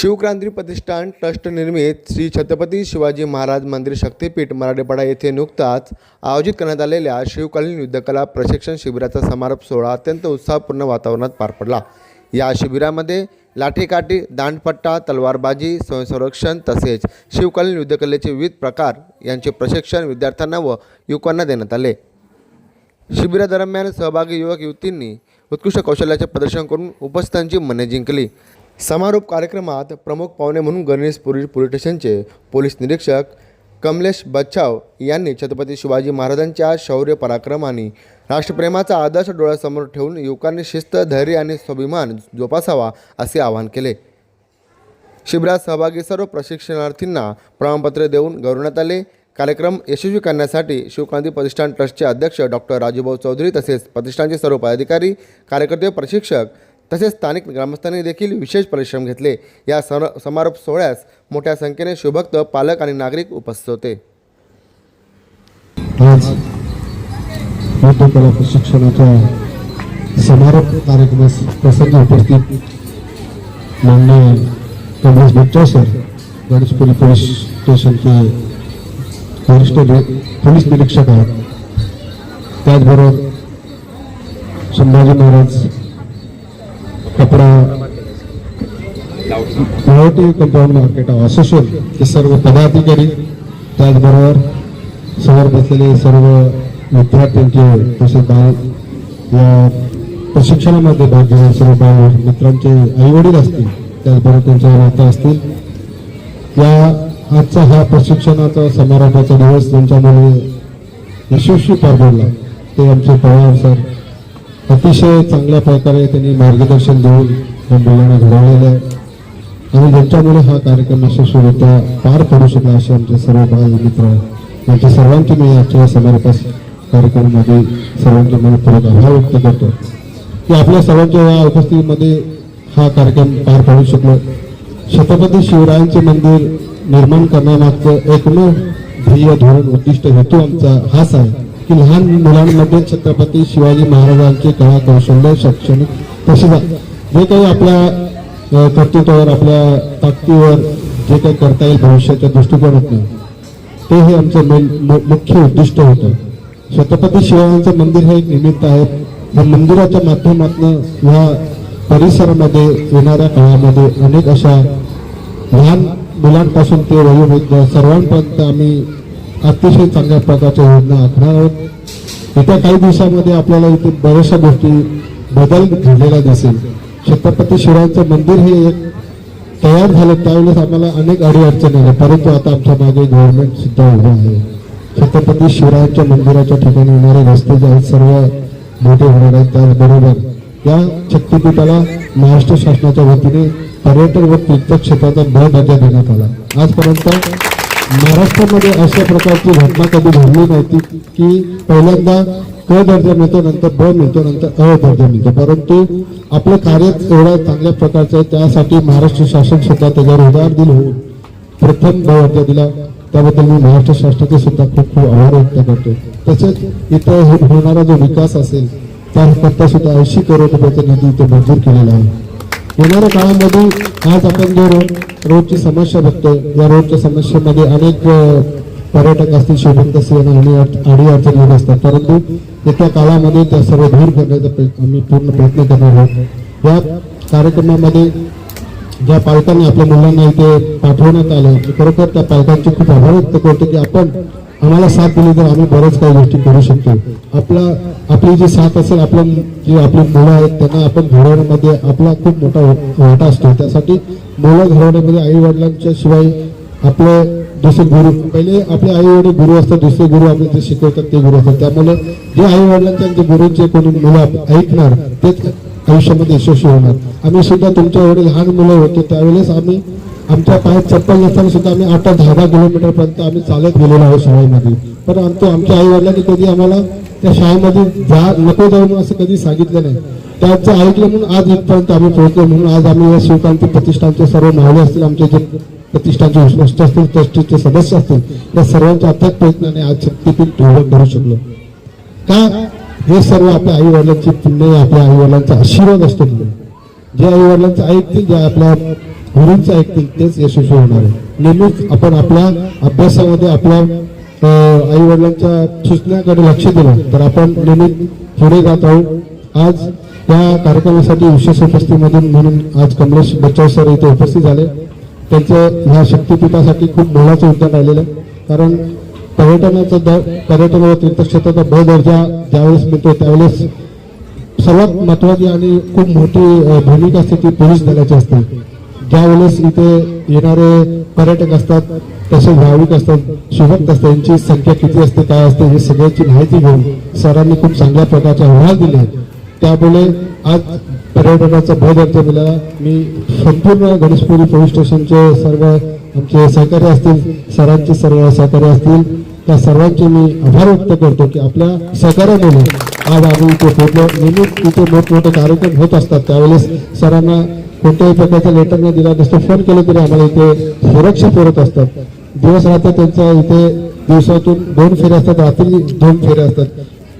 शिवक्रांती प्रतिष्ठान trust निर्मित श्री छत्रपती शिवाजी महाराज मंदिर शक्तीपीठ मराठेपाडा येथे नुकताच आयोजित करण्यात आलेल्या शिवकालीन युद्धकला प्रशिक्षण शिबिराचा समारोप सोहळा अत्यंत उत्साहपूर्ण वातावरणात पार पडला। या शिबिरामध्ये लाठीकाठी, दांडपट्टा, तलवारबाजी, स्वयंसंरक्षण तसेच शिवकालीन युद्धकलेचे विविध प्रकार यांचे प्रशिक्षण विद्यार्थ्यांना व युवकांना देण्यात आले। शिबिरादरम्यान सहभागी युवक युवतींनी उत्कृष्ट कौशल्याचे प्रदर्शन करून उपस्थितांची मने जिंकली। समारोप कार्यक्रमात प्रमुख पाहुणे म्हणून गणेशपुरी पोलीस स्टेशनचे पोलीस निरीक्षक कमलेश बच्छाव यांनी छत्रपती शिवाजी महाराजांच्या शौर्य पराक्रम आणि राष्ट्रप्रेमाचा आदर्श डोळ्यासमोर ठेवून युवकांनी शिस्त, धैर्य आणि स्वाभिमान जोपासावा असे आवाहन केले। शिबिरात सहभागी सर्व प्रशिक्षणार्थींना प्रमाणपत्र देऊन गौरवण्यात आले। कार्यक्रम यशस्वी करण्यासाठी शिवक्रांती प्रतिष्ठान ट्रस्टचे अध्यक्ष डॉक्टर राजूभाऊ चौधरी तसेच प्रतिष्ठानचे सर्व पदाधिकारी, कार्यकर्ते, प्रशिक्षक तसेच स्थानिक ग्रामस्थांनी देखील विशेष परिश्रम घेतले। या समारोप सोहळ्यास मोठ्या संख्येने शिवभक्त, पालक आणि नागरिक उपस्थित होते। आज युद्धकला प्रशिक्षणाच्या समारोप कार्यक्रमास प्रसंगी उपस्थित माननीय कमलेश बच्चा सर, गणेशपुरी पोलीस स्टेशन के वरिष्ठ पोलीस निरीक्षक आहेत, त्याचबरोबर संभाजी महाराज कपडा मराठी कंपाऊंड मार्केट असोसिएशन के सर्व पदाधिकारी, त्याचबरोबर समोर बसलेले सर्व विद्यार्थ्यांचे तसेच या प्रशिक्षणामध्ये भाग घेणारे सर्व बाल मित्रांचे आईवडील असतील, त्याचबरोबर त्यांच्या माता असतील। या आजचा हा प्रशिक्षणाचा समारोपाचा दिवस ज्यांच्यामुळे यशस्वी पार पडला ते आमचे पवार सर अतिशय चांगल्या प्रकारे त्यांनी मार्गदर्शन देऊन या मुलांना घडवलेलं आहे आणि ज्यांच्यामुळे हा कार्यक्रम यशस्वीरित्या पार पडू शकला असे आमचे सर्व बाल मित्र यांच्या सर्वांचे मी आजच्या समारोप कार्यक्रमामध्ये सर्वांचे मनपूर्वक आभार व्यक्त करतो की आपल्या सर्वांच्या या उपस्थितीमध्ये हा कार्यक्रम पार पडू शकलो। छत्रपती शिवरायांचे मंदिर निर्माण करण्यामागचं एकमेव ध्येय, धोरण, उद्दिष्ट, हेतू आमचा हाच आहे की लहान मुलांमध्ये छत्रपती शिवाजी महाराजांचे कला, कौशल्य, शैक्षणिक तसेच जे काही आपल्या कर्तृत्वावर, आपल्या ताकदीवर जे काही करता येईल भविष्याच्या दृष्टिकोनातून ते हे आमचं मुख्य उद्दिष्ट होतं। छत्रपती शिवाजींचं मंदिर हे एक निमित्त आहे। या मंदिराच्या माध्यमातून या परिसरामध्ये येणाऱ्या काळामध्ये अनेक अशा लहान मुलांपासून ते वयोवृद्ध सर्वांपर्यंत आम्ही अतिशय चांगल्या प्रकारच्या योजना आखणार आहोत। येत्या काही दिवसामध्ये आपल्याला इथे बऱ्याचशा गोष्टी बदल घडलेला दिसेल। छत्रपती शिवरायांचं मंदिर हे एक तयार झालं त्यावेळेस आम्हाला अनेक अडीअडचणी आल्या, परंतु आता आमच्या मागे गव्हर्नमेंट सुद्धा उभं आहे। छत्रपती शिवरायांच्या मंदिराच्या ठिकाणी येणारे रस्ते जे आहेत सर्व मोठे होणार आहेत। त्याचबरोबर या शक्तीपीठाला महाराष्ट्र शासनाच्या वतीने पर्यटन व तीर्थक्षेत्राचा ब दर्जा देण्यात आला। आजपर्यंत महाराष्ट्रामध्ये अशा प्रकारची घटना कधी घडली नव्हती की पहिल्यांदा क दर्जा मिळतो, नंतर ब मिळतो, नंतर अ दर्जा मिळतो, परंतु आपलं कार्य एवढं चांगल्या प्रकारचं आहे त्यासाठी महाराष्ट्र शासन सुद्धा त्याच्यावर उदार दिलं होऊन प्रथम ब दर्जा दिला। त्याबद्दल मी महाराष्ट्र शासनाचे सुद्धा खूप खूप आभार व्यक्त करतो। तसेच इथं होणारा जो विकास असेल त्याकरता सुद्धा 80 करोड रुपयाचा निधी इथे मंजूर केलेला आहे। येणाऱ्या काळामध्ये आज आपण जो रोडची समस्या बघतोय, या रोडच्या समस्येमध्ये अनेक पर्यटक असतील, शिवभक्त असतील, अडीअडचणी येत असतात, परंतु येत्या काळामध्ये त्या सर्व दूर करण्याचा आम्ही पूर्ण प्रयत्न करणार आहोत। या कार्यक्रमामध्ये ज्या पालकांनी आपल्या मुलांना इथे पाठवण्यात आलं, खरोखर त्या पालकांचे खूप आभार व्यक्त करतो की आपण आम्हाला साथ दिली तर आम्ही बऱ्याच काही गोष्टी करू शकतो। आपली जी साथ असेल, जी आपली मुलं आहेत त्यांना आपण घडवण्यामध्ये आपला खूप मोठा वाटा असतो। त्यासाठी मुलं घडवण्यामध्ये आई वडिलांच्या शिवाय आपले दुसरे गुरु, पहिले आपले आई वडील गुरु असतात, दुसरे गुरु आपले जे शिकवतात ते गुरु असतात। त्यामुळे जे आई वडिलांच्या जे गुरुंचे कोणी मुलं ऐकणार तेच आयुष्यामध्ये यशस्वी होणार। आम्ही सुद्धा तुमच्या एवढे लहान मुलं होतो त्यावेळेस आम्ही आमच्या पायात चप्पल नसताना सुद्धा आम्ही 8-10 किलोमीटर पर्यंत आम्ही चालत गेलेलो आहोत शाळेमध्ये, परंतु आमच्या आई वडिलांनी कधी आम्हाला त्या शाळेमध्ये नको जाऊन असं कधी सांगितलं नाही। त्याचं ऐकलं म्हणून आज इथपर्यंत आम्ही पोहोचलो। म्हणून आज आम्ही या शिवक्रांती प्रतिष्ठानचे सर्व मावळे असतील, आमचे जे प्रतिष्ठानचे विश्वस्त असतील, ट्रस्टीचे सदस्य असतील, या सर्वांच्या अथक प्रयत्नाने आज शक्तीपीठ डेव्हलप करू शकलो। का हे सर्व आपल्या आई वडिलांची पुण्य, आपल्या आई वडिलांचा आशीर्वाद असतो। जे आई वडिलांचं ऐकतील, जे आपल्या गुरूंचं ऐकतील तेच यशस्वी होणार आहे. नेहमीच आपण आपल्या अभ्यासामध्ये आपल्या आई वडिलांच्या सूचनाकडे लक्ष दिलं तर आपण नेहमी पुढे जात आहोत. आज या कार्यक्रमासाठी विशेष उपस्थितीमधून म्हणून आज कमलेश बच्चाव सर इथे उपस्थित झाले. त्यांचं ह्या शक्तीपीठासाठी खूप मोलाचं योगदान राहिलेलं आहे. कारण पर्यटन व तीर्थक्षेत्राचा ब दर्जा ज्यावेळेस मिळतो त्यावेळेस सर्वात महत्वाची आणि खूप मोठी भूमिका असते ती पोलीस दलाची असते. ज्यावेळेस इथे येणारे पर्यटक असतात तसेच भाविक असतात शिवभक्त असतात यांची संख्या किती असते काय असते हे सगळ्याची माहिती घेऊन सरांनी खूप चांगल्या प्रकारचे अहवाल दिले. त्यामुळे आज पर्यटनाचा ब दर्जा मिळाला. मी संपूर्ण गणेशपुरी पोलीस स्टेशनचे सर्व आमचे सहकारी असतील सरांचे सर्व सहकारी असतील त्या सर्वांचे मी आभार व्यक्त करतो की आपल्या सहकार्यामुळे आज आम्ही इथे पोहोचलो. नेहमी इथे मोठमोठे कार्यक्रम होत असतात त्यावेळेस सरांना कोणत्याही प्रकारचं लेटर न दिला नसतं फोन केलं तरी आम्हाला इथे सुरक्षा पुरवत असतात. दिवस रात्र त्यांच्या इथे दिवसातून 2 फेऱ्या असतात रात्री 2 फेऱ्या असतात.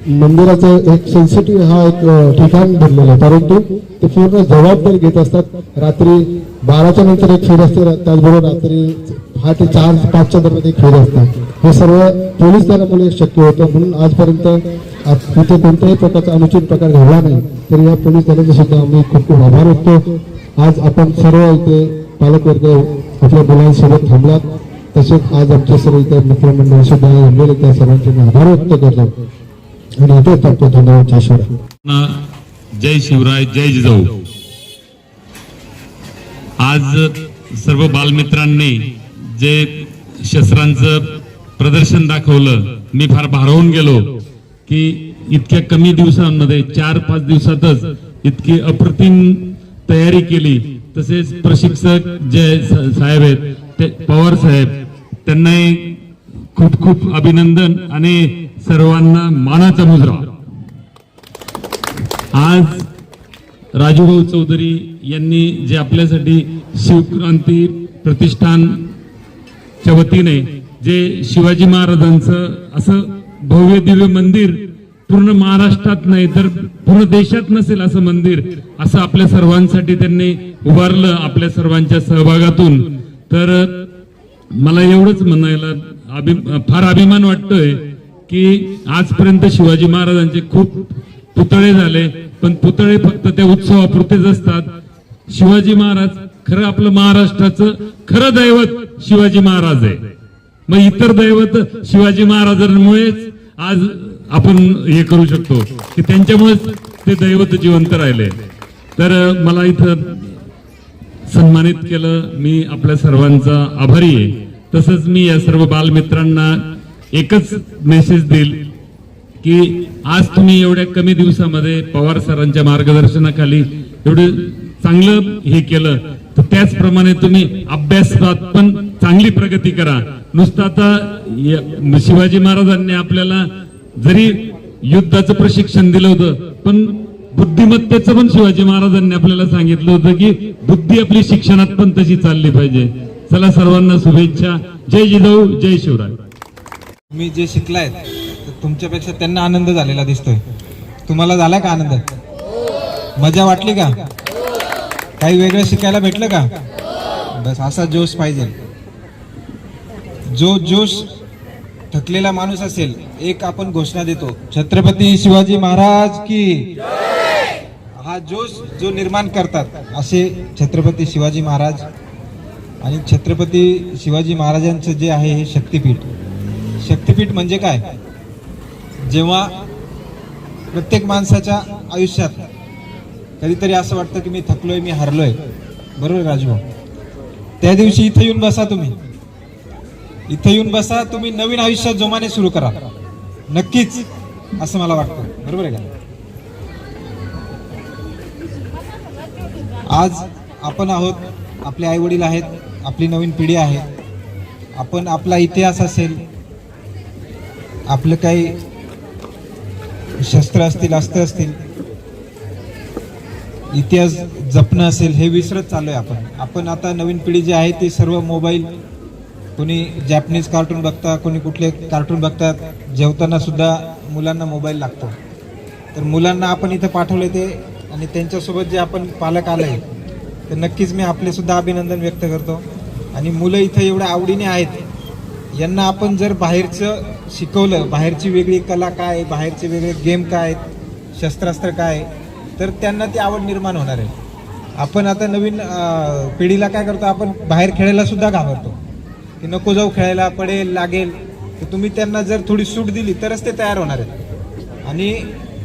मंदिराचं एक सेन्सिटिव्ह हा एक ठिकाण बनलेलं आहे परंतु ते पूर्ण जबाबदारी घेत असतात. रात्री 12च्या नंतर एक फेरी असते त्याचबरोबर रात्री 4-5च्या दरम्यान एक फेरी असते. हे सर्व पोलीस दलामुळे शक्य होतं म्हणून आजपर्यंत इथे कोणत्याही प्रकारचा अनुचित प्रकार घडला नाही. तर या पोलीस दलाचे सुद्धा आम्ही खूप खूप आभार व्यक्त. आज आपण सर्व इथे पालकवर्ग आपल्या मुलांसोबत थांबलात तसेच आज आमचे सर्व इथे मित्रमंडळ सुद्धा जमलेले त्या सर्वांचे मी आभार व्यक्त करतो आणि इथे थांबतो. धन्यवाद. जय शिवराय. जय शिवराय. जय जिजाऊ. आज सर्व बालमित्रांनी जे शस्त्रांचं प्रदर्शन दाखवलं मी फार भारावून गेलो की इतक्या कमी दिवसांमध्ये 4-5 दिवसातच इतकी अप्रतिम तयारी केली. तसेच प्रशिक्षक जे साहेब आहेत ते पवार साहेब त्यांनाही खूप खूप अभिनंदन आणि सर्वांना मानाचा मुजरा. आज राजूभाऊ चौधरी यांनी जे आपल्यासाठी शिवक्रांती प्रतिष्ठानच्या वतीने जे शिवाजी महाराजांचं असं भव्य दिव्य मंदिर पूर्ण महाराष्ट्रात नाही तर पूर्ण देशात नसेल असं मंदिर असं आपल्या सर्वांसाठी त्यांनी उभारलं आपल्या सर्वांच्या सहभागातून. तर मला एवढंच म्हणायला फार अभिमान वाटतोय की आजपर्यंत शिवाजी महाराजांचे खूप पुतळे झाले पण पुतळे फक्त त्या उत्सवापुरतेच असतात. शिवाजी महाराज खरं आपलं महाराष्ट्राचं खरं दैवत शिवाजी महाराज आहे. मग इतर दैवत शिवाजी महाराजांमुळेच आज आपण हे करू शकतो की त्यांच्यामुळेच ते दैवत जिवंत राहिले. तर मला इथं सन्मानित केलं मी आपल्या सर्वांचा आभारी आहे. तसंच मी या सर्व बालमित्रांना एकच मेसेज देईल की आज तुम्ही एवढ्या कमी दिवसामध्ये पवार सरांच्या मार्गदर्शनाखाली एवढं चांगलं हे केलं तर त्याचप्रमाणे तुम्ही अभ्यासात पण चांगली प्रगती करा. नुसतं आता शिवाजी महाराजांनी आपल्याला जरी युद्धाचं प्रशिक्षण दिलं होतं पण बुद्धिमत्तेचं पण शिवाजी महाराजांनी आपल्याला सांगितलं होतं की बुद्धी आपली शिक्षणात पण तशी चालली पाहिजे. चला सर्वांना शुभेच्छा. जय जिजाऊ. जय शिवराय. तुम्ही जे शिकलाय तुमच्यापेक्षा त्यांना आनंद झालेला दिसतोय. तुम्हाला झाला का आनंद? मजा वाटली का? काही वेगळं शिकायला भेटलं का? बस असा जोश पाहिजे. जो जोश थकलेला माणूस असेल एक आपण घोषणा देतो छत्रपती शिवाजी महाराज की. हा जोश जो निर्माण करतात असे छत्रपती शिवाजी महाराज. आणि छत्रपती शिवाजी महाराजांचं जे आहे हे शक्तीपीठ. शक्तीपीठ म्हणजे काय? जेव्हा प्रत्येक माणसाच्या आयुष्यात कधीतरी असं वाटतं की मी थकलोय मी हरलोय बरोबर राजभाऊ त्या दिवशी इथे येऊन बसा. तुम्ही इथे येऊन बसा. तुम्ही नवीन आयुष्यात जोमाने सुरू करा नक्कीच असं मला वाटतं. बरोबर आहे का? आज आपण आहोत आपले आई वडील आहेत आपली नवीन पिढी आहे. आपण आपला इतिहास असेल आपलं काही शस्त्र असतील अस्त्र असतील इतिहास जपणं असेल हे विसरत चाललोय आपण आता नवीन पिढी जी आहे ती सर्व मोबाईल कोणी जॅपनीज कार्टून बघतात कोणी कुठले कार्टून बघतात. जेवताना सुद्धा मुलांना मोबाईल लागतो. तर मुलांना आपण इथं पाठवले ते आणि त्यांच्यासोबत जे आपण पालक आले तर नक्कीच मी आपले सुद्धा अभिनंदन व्यक्त करतो. आणि मुलं इथं एवढ्या आवडीने आहेत, यांना आपण जर बाहेरचं शिकवलं, बाहेरची वेगळी कला काय, बाहेरचे वेगळे गेम काय, शस्त्रास्त्र काय, तर त्यांना ती आवड निर्माण होणार आहे. आपण आता नवीन पिढीला काय करतो, आपण बाहेर खेळायला सुद्धा घाबरतो की नको जाऊ खेळायला, पडेल लागेल. तर तुम्ही त्यांना जर थोडी सूट दिली तरच ते तयार होणार आहेत. आणि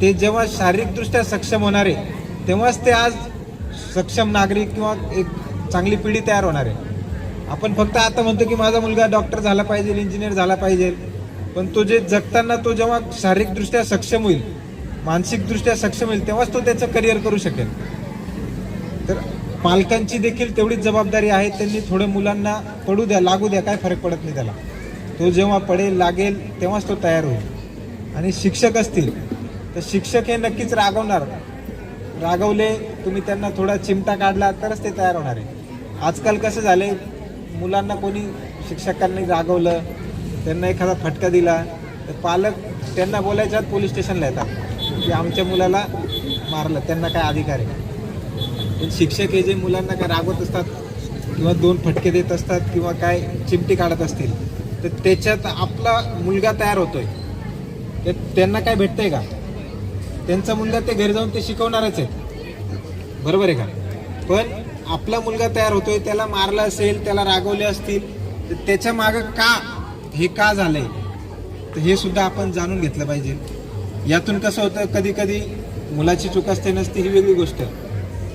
ते जेव्हा शारीरिकदृष्ट्या सक्षम होणार आहे तेव्हाच ते आज सक्षम नागरिक किंवा एक चांगली पिढी तयार होणार आहे. आपण फक्त आता म्हणतो की माझा मुलगा डॉक्टर झाला पाहिजे, इंजिनियर झाला पाहिजे, पण तो जे जगताना तो जेव्हा शारीरिकदृष्ट्या सक्षम होईल, मानसिकदृष्ट्या सक्षम होईल, तेव्हाच तो त्याचं करिअर करू शकेल. तर पालकांची देखील तेवढीच जबाबदारी आहे. त्यांनी थोडं मुलांना पडू द्या, लागू द्या, काय फरक पडत नाही त्याला. तो जेव्हा पडेल लागेल तेव्हाच तो तयार होईल. आणि शिक्षक असतील तर शिक्षक हे नक्कीच रागवणार. रागवले, तुम्ही त्यांना थोडा चिमटा काढला तरच ते तयार होणार आहे. आजकाल कसं झालंय, मुलांना कोणी शिक्षकांनी रागवलं, त्यांना एखादा फटका दिला तर पालक त्यांना बोलायच्या आत पोलीस स्टेशनला येतात की आमच्या मुलाला मारलं, त्यांना काय अधिकार आहे. पण शिक्षक हे जे मुलांना काय रागवत असतात किंवा 2 फटके देत असतात किंवा काय चिमटी काढत असतील, तर त्याच्यात आपला मुलगा तयार होतोय. तर त्यांना काय भेटतंय का? त्यांचा मुलगा ते घरी जाऊन ते शिकवणारच आहे, बरोबर आहे का? पण आपला मुलगा तयार होतोय, त्याला मारलं असेल, त्याला रागवले असतील, तर त्याच्या मागं का, हे का झालंय, तर हे सुद्धा आपण जाणून घेतलं पाहिजे. यातून कसं होतं, कधी कधी मुलाची चूक असते नसते ही वेगळी गोष्ट,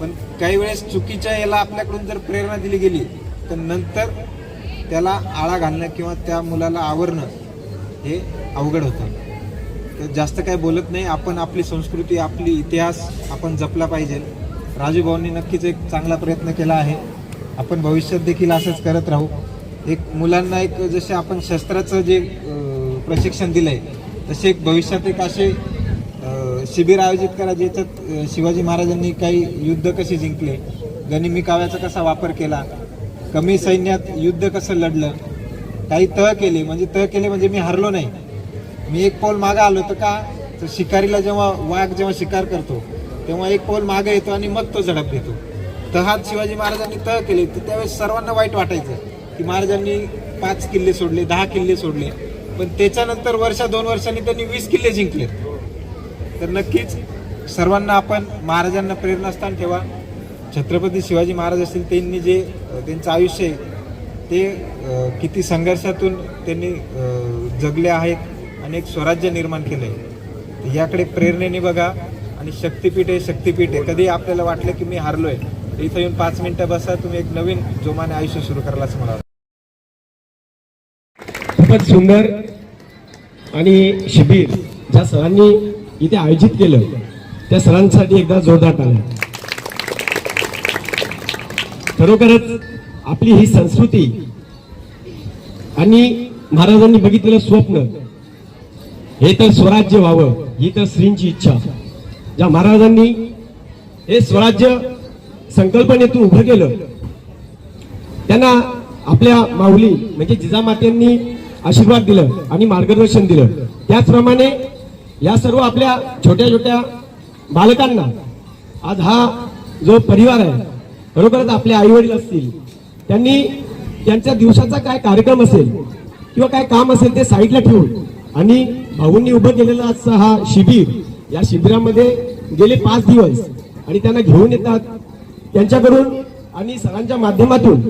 पण काही वेळेस चुकीच्या याला आपल्याकडून जर प्रेरणा दिली गेली तर नंतर त्याला आळा घालणं किंवा त्या मुलाला आवरणं हे अवघड होतं. तर जास्त काय बोलत नाही. आपण आपली संस्कृती, आपली इतिहास आपण जपला पाहिजे. राजू भाऊंनी नक्कीच एक चांगला प्रयत्न केला आहे. आपण भविष्यात देखील असंच करत राहू. एक मुलांना एक जसे आपण शस्त्राचं जे प्रशिक्षण दिलंय, तसे एक भविष्यात एक असे शिबिर आयोजित करा ज्याच्यात शिवाजी महाराजांनी काही युद्ध कशी जिंकले, गनिमी काव्याचा कसा वापर केला, कमी सैन्यात युद्ध कसं लढलं, काही तह केले म्हणजे मी हरलो नाही, मी एक पाऊल मागं आलो. तर का, तर शिकारीला जेव्हा वाघ जेव्हा शिकार करतो तेव्हा एक पाऊल मागं येतो आणि मग तो झडप घेतो. तहात शिवाजी महाराजांनी तह केले, तर त्यावेळेस सर्वांना वाईट वाटायचं की महाराजांनी 5 किल्ले सोडले, 10 किल्ले सोडले, पण त्याच्यानंतर 1-2 वर्षांनी त्यांनी 20 किल्ले जिंकले. तर नक्कीच सर्वांना आपण महाराजांना प्रेरणास्थान ठेवा. छत्रपती शिवाजी महाराज असतील, त्यांनी जे त्यांचं आयुष्य आहे ते किती संघर्षातून त्यांनी जगले आहेत आणि एक स्वराज्य निर्माण केलं आहे. याकडे प्रेरणेने बघा. आणि शक्तिपीठ आहे. कधी आपल्याला वाटलं की मी हारलोय, इथं येऊन 5 मिनिटं बसा, तुम्ही एक नवीन जोमाने आयुष्य सुरू करायला असं मला वाटतं. खूपच सुंदर आणि शिबिर ज्या सरांनी इथे आयोजित केलं त्या सरांसाठी एकदा जोरदार टाळ्या. खरोखरच आपली ही संस्कृती आणि महाराजांनी बघितलेलं स्वप्न, हे तर स्वराज्य व्हावं ही तर श्रींची इच्छा. ज्या महाराजांनी हे स्वराज्य संकल्पनेतून उभं केलं, त्यांना आपल्या माऊली म्हणजे जिजामात्यांनी आशीर्वाद दिलं आणि मार्गदर्शन दिलं. त्याचप्रमाणे या सर्व आपल्या छोट्या छोट्या बालकांना आज हा जो परिवार आहे, खरोखरच आपले आई वडील असतील, त्यांनी त्यांच्या दिवसाचा काय कार्यक्रम असेल किंवा काय काम असेल ते साईडला ठेवून आणि भाऊंनी उभं केलेला आजचा हा शिबिर, या शिबिरामध्ये गेले 5 दिवस आणि त्यांना घेऊन येतात त्यांच्याकडून आणि सरांच्या माध्यमातून,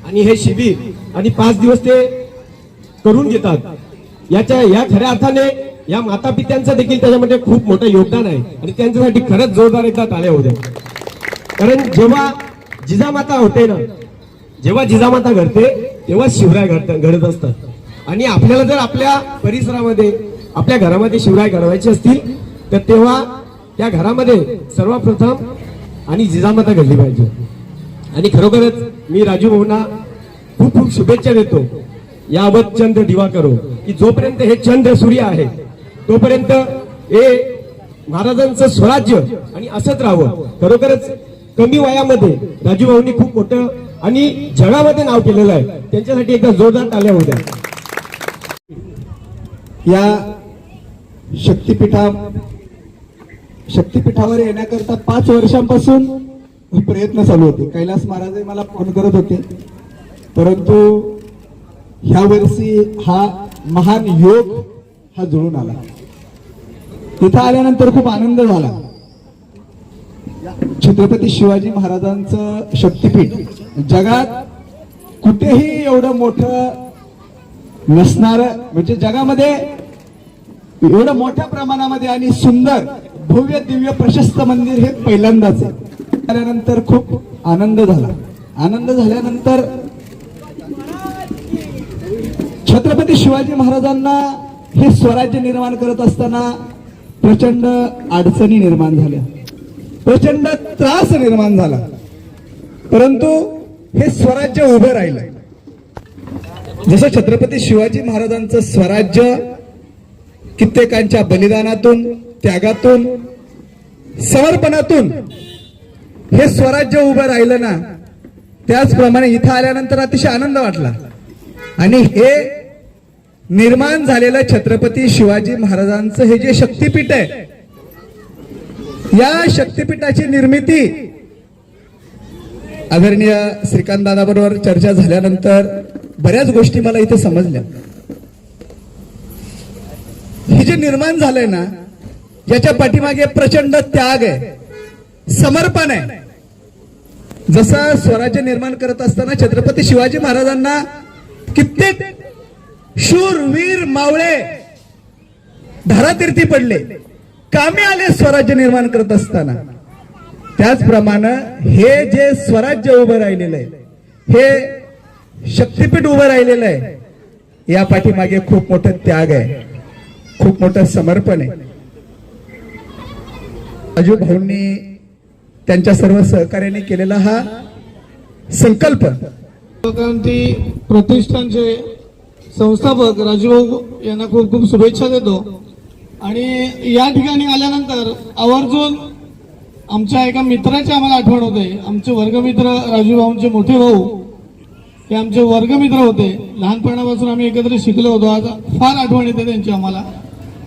आणि हे शिबिर आणि 5 दिवस ते करून घेतात. या खऱ्या अर्थाने या माता पित्यांचं देखील त्याच्यामध्ये खूप मोठं योगदान आहे आणि त्यांच्यासाठी खरंच जोरदार एकदा टाळ्या होऊ द्या. कारण जेव्हा जिजामाता होते ना, जेव्हा जिजामाता घडते तेव्हा शिवराय घडत असतात. आणि आपल्याला जर आपल्या परिसरामध्ये आपल्या घरामध्ये शिवराय घडवायचे असतील तर तेव्हा त्या घरामध्ये सर्वप्रथम आणि जिजामाता घडली पाहिजे. आणि खरोखरच मी राजू भाऊंना खूप खूप शुभेच्छा देतो. यावत चंद्र दिवा करो, की जोपर्यंत हे चंद्र सूर्य आहे तोपर्यंत हे महाराजांचं स्वराज्य आणि असंच राहावं. खरोखरच कमी वयामध्ये राजू भाऊंनी खूप मोठं आणि जगामध्ये नाव केलेलं आहे. त्यांच्यासाठी एकदा जोरदार टाळ्या होत्या. या शक्तिपीठावर येण्याकरता 5 वर्षांपासून प्रयत्न चालू होते. कैलास महाराजही मला फोन करत होते, परंतु ह्या वर्षी हा महान योग हा जुळून आला. तिथं आल्यानंतर खूप आनंद झाला. छत्रपती शिवाजी महाराजांचं शक्तिपीठ जगात कुठेही एवढं मोठं नसणार, म्हणजे जगामध्ये एवढं मोठ्या प्रमाणामध्ये आणि सुंदर भव्य दिव्य प्रशस्त मंदिर हे पहिल्यांदाच आहे. आल्यानंतर खूप आनंद झाला. आनंद झाल्यानंतर छत्रपती शिवाजी महाराजांना हे स्वराज्य निर्माण करत असताना प्रचंड अडचणी निर्माण झाल्या, प्रचंड त्रास निर्माण झाला, परंतु हे स्वराज्य उभं राहिलं. जसं छत्रपती शिवाजी महाराजांचं स्वराज्य कित्येकांच्या बलिदानातून, त्यागातून, समर्पणातून हे स्वराज्य उभं राहिलं ना, त्याचप्रमाणे इथं आल्यानंतर अतिशय आनंद वाटला. आणि हे निर्माण झालेलं छत्रपती शिवाजी महाराजांचं हे जे शक्तिपीठ आहे, या शक्तिपीठाची निर्मिती आदरणीय श्रीकांत दादा बरोबर चर्चा झाल्यानंतर बऱ्याच गोष्टी मला इथे समजल्या. हे जे निर्माण झालंय ना, याच्या पाठीमागे प्रचंड त्याग आहे, समर्पण आहे. जसं स्वराज्य निर्माण करत असताना छत्रपती शिवाजी महाराजांना कित्येक शूर वीर मावळे धारातीर्थी पडले, कामी आले स्वराज्य निर्माण करत असताना, त्याचप्रमाणे हे जे स्वराज्य उभं राहिलेलं आहे, हे शक्तिपीठ उभं राहिलेलं आहे, या पाठीमागे खूप मोठं त्याग आहे, खूप मोठं समर्पण आहे. राजू भाऊंनी त्यांच्या सर्व सहकार्याने केलेला हा संकल्प, क्रांती प्रतिष्ठानचे संस्थापक राजूभाऊ यांना खूप खूप शुभेच्छा देतो. आणि या ठिकाणी आल्यानंतर आवर्जून आमच्या एका मित्राची आम्हाला आठवण होते. आमचे वर्गमित्र राजूभाऊंचे मोठे भाऊ हे आमचे वर्गमित्र होते. लहानपणापासून आम्ही एकत्र शिकलो होतो. आता फार आठवण येते त्यांची आम्हाला.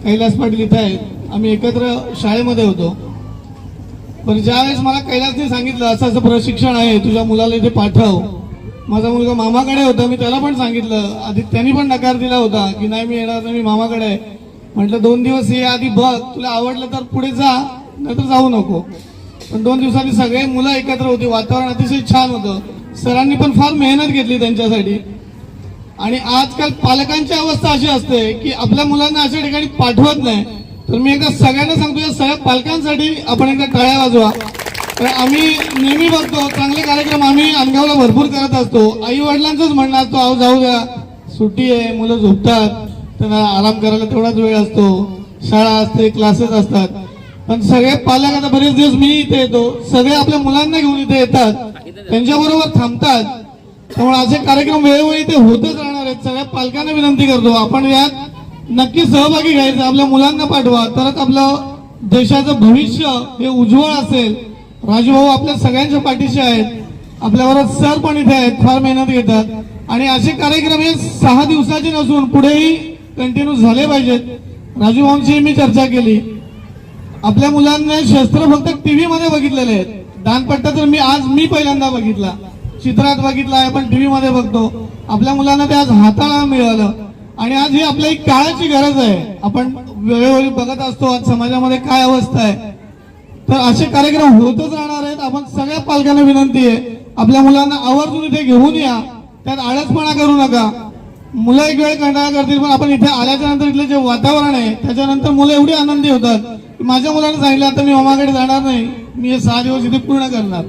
कैलास पाटील इथे आहेत, आम्ही एकत्र शाळेमध्ये होतो. पण ज्यावेळेस मला कैलासने सांगितलं असं असं प्रशिक्षण आहे, तुझ्या मुलाला इथे पाठव. माझा मुलगा मामाकडे होता, मी त्याला पण सांगितलं. आधी त्यांनी पण नकार दिला होता की नाही मी येणार नाही, मी मामाकडे आहे. म्हटलं 2 दिवस ये आधी बघ, तुला आवडलं तर पुढे जा, नाहीतर जाऊ नको. पण 2 दिवसांनी सगळे मुलं एकत्र होती, वातावरण अतिशय छान होतं. सरांनी पण फार मेहनत घेतली त्यांच्यासाठी. आणि आजकाल पालकांची अवस्था अशी असते की आपल्या मुलांना अशा ठिकाणी पाठवत नाही. तर मी एकदा सगळ्यांना सांगतो, या सगळ्या पालकांसाठी आपण एकदा टाळ्या वाजवा. तर आम्ही नेहमी बघतो चांगले कार्यक्रम आम्ही अनगावला भरपूर करत असतो. आई वडिलांचंच म्हणणं असतो, अहो जाऊ द्या, सुट्टी आहे, मुलं झोपतात, त्यांना आराम करायला तेवढाच वेळ असतो, शाळा असते, क्लासेस असतात. पण सगळे पालक, आता बरेच दिवस मी इथे येतो, सगळे आपल्या मुलांना घेऊन इथे येतात, त्यांच्याबरोबर थांबतात. त्यामुळे असे कार्यक्रम वेळोवेळी ते होतच राहणार आहेत. सगळ्या पालकांना विनंती करतो, आपण यात नक्की सहभागी घ्यायचं, आपल्या मुलांना पाठवा, तरच आपलं देशाचं भविष्य हे उज्ज्वल असेल. राजूभाऊ आपल्या सगळ्यांच्या पाठीशी आहेत, आपल्याबरोबर सर पण इथे आहेत, फार मेहनत घेतात. आणि असे कार्यक्रम हे 6 दिवसाचे नसून पुढेही कंटिन्यू झाले पाहिजेत. राजूभाऊंची मी चर्चा केली. आपल्या मुलांना शस्त्र फक्त टीव्ही मध्ये बघितलेले आहेत, दानपट्टा तर मी पहिल्यांदा बघितला, चित्रात बघितला आहे, पण टीव्ही मध्ये बघतो. आपल्या मुलांना ते आज हाताळा मिळालं. आणि आज ही आपल्या एक काळाची गरज आहे. आपण वेळोवेळी बघत असतो आज समाजामध्ये काय अवस्था आहे. तर असे कार्यक्रम होतच राहणार आहेत. आपण सगळ्या पालकांना विनंती आहे, आपल्या मुलांना आवर्जून इथे घेऊन या, त्यात आळसपणा करू नका. मुलं एक वेळ कंटाळा करतील, पण आपण इथे आल्याच्या नंतर इथलं जे वातावरण आहे त्याच्यानंतर मुलं एवढी आनंदी होतात. माझ्या मुलांना सांगितलं आता मी मामाकडे जाणार नाही, मी हे 6 दिवस इथे पूर्ण करणार.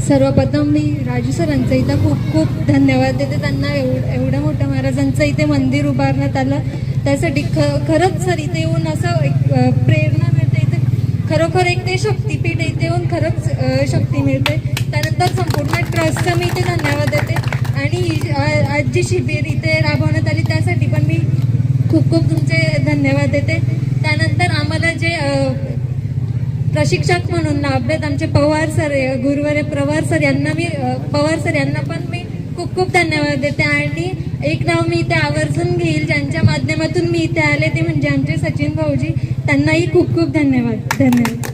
सर्वप्रथम मी राजू सरांचं इथं खूप खूप धन्यवाद देते. त्यांना एवढं मोठं महाराजांचं इथे मंदिर उभारण्यात आलं त्यासाठी खरंच सर इथे येऊन असं एक प्रेरणा मिळते. इथे खरोखर एक ते शक्तिपीठ इथे येऊन खरंच शक्ती मिळते. त्यानंतर संपूर्ण ट्रस्टचं मी इथे धन्यवाद देते. आणि आज जी शिबिर इथे राबवण्यात आली त्यासाठी पण मी खूप खूप तुमचे धन्यवाद देते. त्यानंतर आम्हाला जे प्रशिक्षक म्हणून लाभलेत आमचे पवार सर, गुरुवारे पवार सर यांना पण मी खूप खूप धन्यवाद देते. आणि एक नाव मी इथे आवर्जून घेईल, ज्यांच्या माध्यमातून मी इथे आले ते म्हणजे आमचे सचिन भाऊजी. त्यांनाही खूप खूप धन्यवाद.